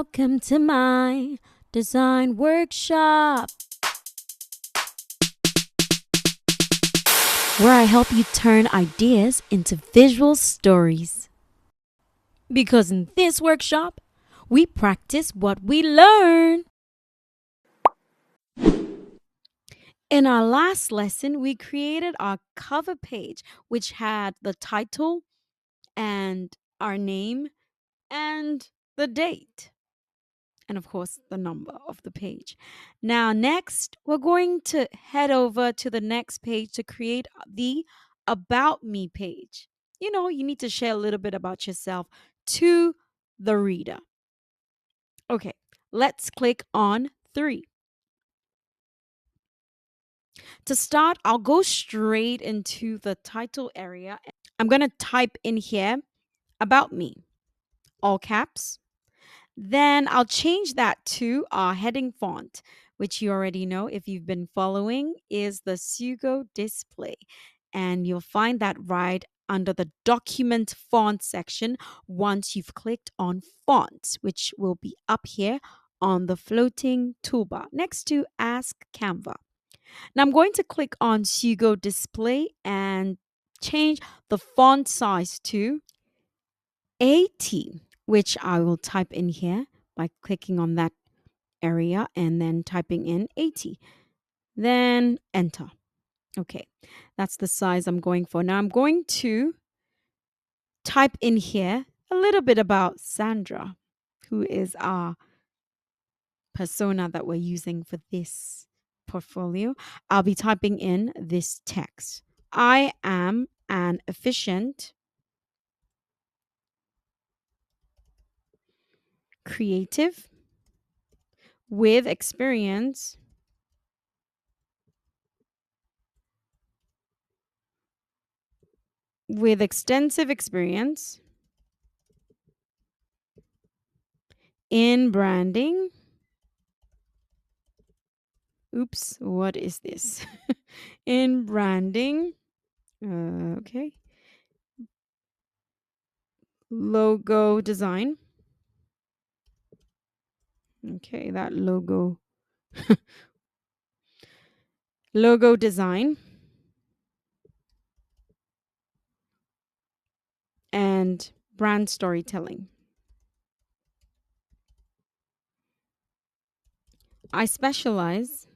Welcome to my design workshop, where I help you turn ideas into visual stories. Because in this workshop, we practice what we learn. In our last lesson, we created our cover page, which had the title and our name and the date. And of course, the number of the page. Now, next, we're going to head over to the next page to create the About Me page. You need to share a little bit about yourself to the reader. Okay, let's click on 3. To start, I'll go straight into the title area. I'm going to type in here, About Me, all caps. Then I'll change that to our heading font, which you already know if you've been following is the Sugo display. And you'll find that right under the document font section once you've clicked on fonts, which will be up here on the floating toolbar next to Ask Canva. Now I'm going to click on Sugo display and change the font size to 80, which I will type in here by clicking on that area and then typing in 80. Then enter. Okay, that's the size I'm going for. Now I'm going to type in here a little bit about Sandra, who is our persona that we're using for this portfolio. I'll be typing in this text. I am an efficient, creative, with experience, with extensive experience in branding. Oops, what is this? In branding. Okay. Logo design. Okay, that logo. Logo design. And brand storytelling. I specialize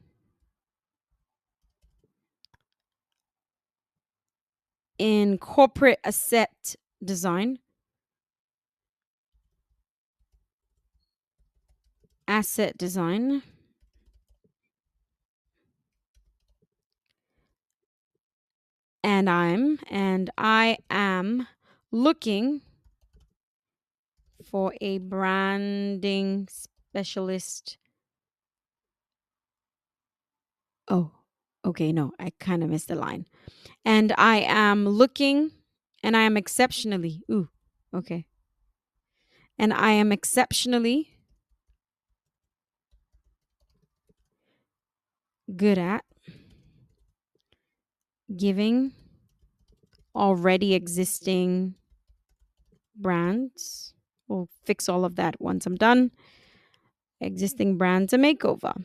in corporate asset design, asset design, and I am looking for a branding specialist. Oh, okay, no, I kind of missed the line. And I am looking, and I am exceptionally, okay. And I am exceptionally good at giving already existing brands. We'll fix all of that once I'm done. Existing brands a makeover.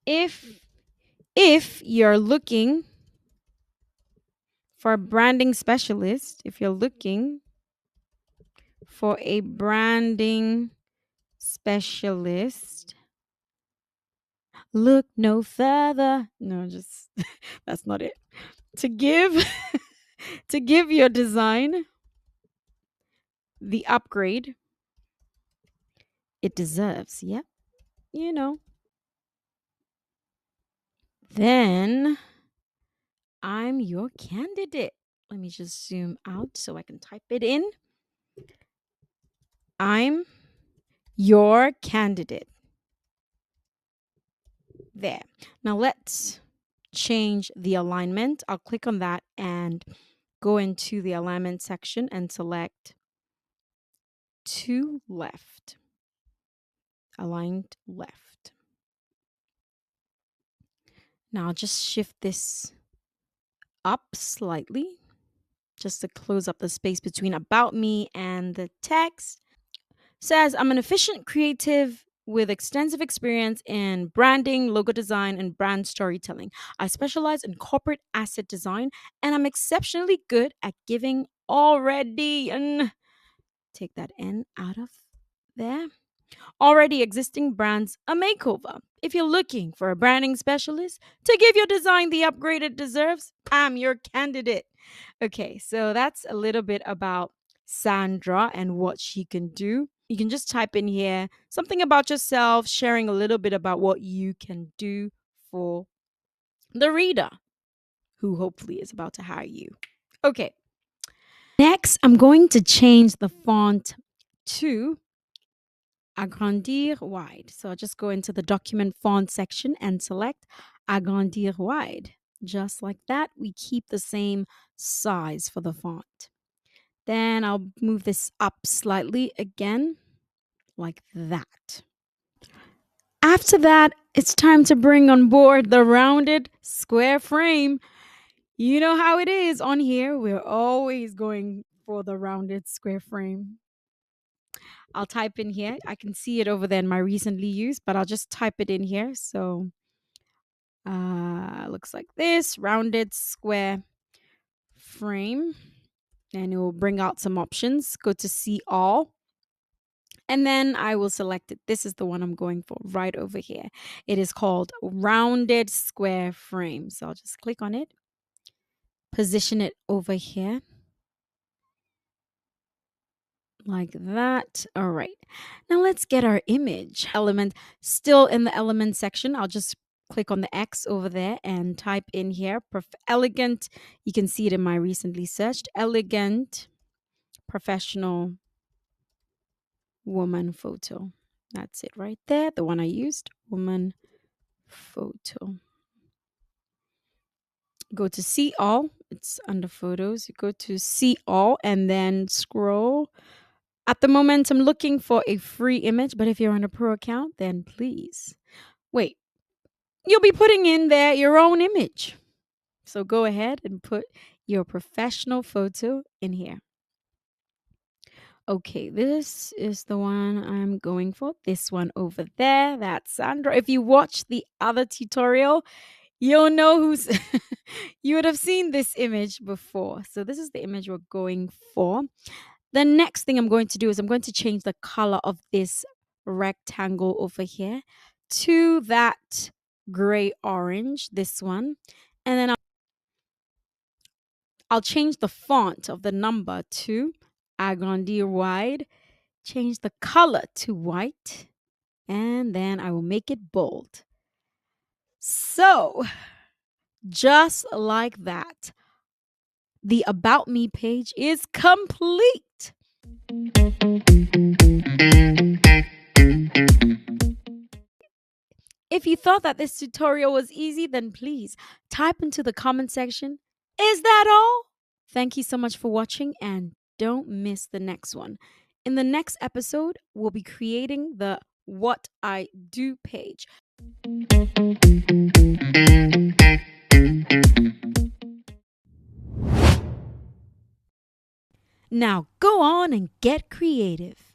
If you're looking for a branding specialist, if you're looking for a branding specialist, look no further. No, just that's not it. To give to give your design the upgrade it deserves. Yep. You know. Then I'm your candidate. Let me just zoom out so I can type it in. I'm your candidate. There. Now let's change the alignment. I'll click on that and go into the alignment section and select to left. Aligned left. Now I'll just shift this up slightly just to close up the space between about me and the text. Says, I'm an efficient creative with extensive experience in branding, logo design, and brand storytelling. I specialize in corporate asset design, and I'm exceptionally good at giving already, and take that N out of there, already existing brands a makeover. If you're looking for a branding specialist to give your design the upgrade it deserves, I'm your candidate. Okay, so that's a little bit about Sandra and what she can do. You can just type in here something about yourself, sharing a little bit about what you can do for the reader who hopefully is about to hire you. Okay, next I'm going to change the font to agrandir wide. So I'll just go into the document font section and select agrandir wide. Just like that, we keep the same size for the font. Then I'll move this up slightly again, like that. After that, it's time to bring on board the rounded square frame. You know how it is on here. We're always going for the rounded square frame. I'll type in here. I can see it over there in my recently used, but I'll just type it in here. So looks like this, rounded square frame. And it will bring out some options. Go to see all. And then I will select it. This is the one I'm going for right over here. It is called rounded square frame. So I'll just click on it, position it over here like that. All right. Now let's get our image element still in the element section. I'll just click on the X over there and type in here elegant. You can see it in my recently searched elegant professional woman photo. That's it right there. The one I used, woman photo. Go to see all. It's under photos. You go to see all and then scroll. At the moment, I'm looking for a free image, but if you're on a pro account, then please wait. You'll be putting in there your own image. So go ahead and put your professional photo in here. Okay, this is the one I'm going for. This one over there, that's Sandra. If you watch the other tutorial, you'll know who's you would have seen this image before. So this is the image we're going for. The next thing I'm going to do is I'm going to change the color of this rectangle over here to that gray orange, this one. And then I'll change the font of the number to agrandir wide, change the color to white, and then I will make it bold. So, just like that, the About Me page is complete. If you thought that this tutorial was easy, then please type into the comment section, is that all? Thank you so much for watching and don't miss the next one. In the next episode, we'll be creating the What I Do page. Now go on and get creative.